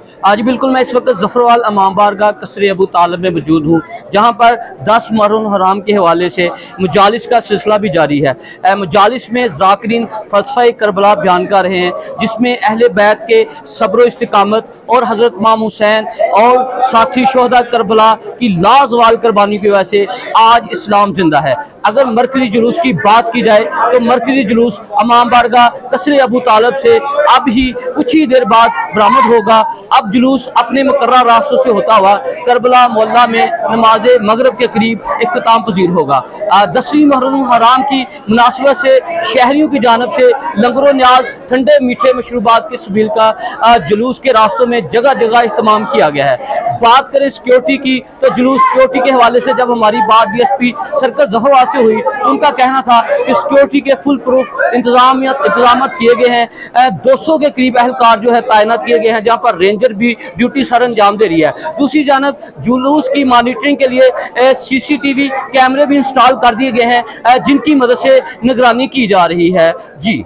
आज बिल्कुल मैं इस वक्त ज़फ़रवाल इमाम बारगाह कसरे अबू तालिब में मौजूद हूँ, जहाँ पर 10 मुहर्रम हराम के हवाले से मजालिस का सिलसिला भी जारी है। मजालिस में ज़ाकिरीन फ़लसफ़े करबला बयान कर रहे हैं, जिसमें अहले बैत के सब्र इस्तिकामत और हज़रत इमाम हुसैन और साथी शोहदा करबला की लाजवाल कुर्बानी की वजह से आज इस्लाम जिंदा है। अगर मरकज़ी जुलूस की बात की जाए तो मरकज़ी जुलूस इमाम बारगाह कसरे अबू तालिब से अब ही कुछ ही देर बाद बरामद होगा। अब जुलूस अपने मुकर्रर रास्तों से होता हुआ करबला मोहल्ला में नमाज मगरिब के करीब इख्तिताम पजीर होगा। 10वीं मुहर्रम हराम की मुनासिबत से शहरियों की जानब से लंगर न्याज, ठंडे मीठे मशरूबात के सबील का जुलूस के रास्तों में जगह जगह इस्तेमाल किया गया है। बात करें सिक्योरिटी की तो जुलूस सिक्योरिटी के हवाले से जब हमारी बात DSP सर्कल ज़फ़रवाल से हुई तो उनका कहना था कि सिक्योरिटी के फुल प्रूफ इंतजाम किए गए हैं। 200 के करीब अहलकार जो है तैनात किए गए हैं, जहाँ पर रेंजर भी ड्यूटी सर अंजाम दे रही है। दूसरी जानब जुलूस की मॉनिटरिंग के लिए CCTV कैमरे भी इंस्टॉल कर दिए गए हैं, जिनकी मदद से निगरानी की जा रही है। जी।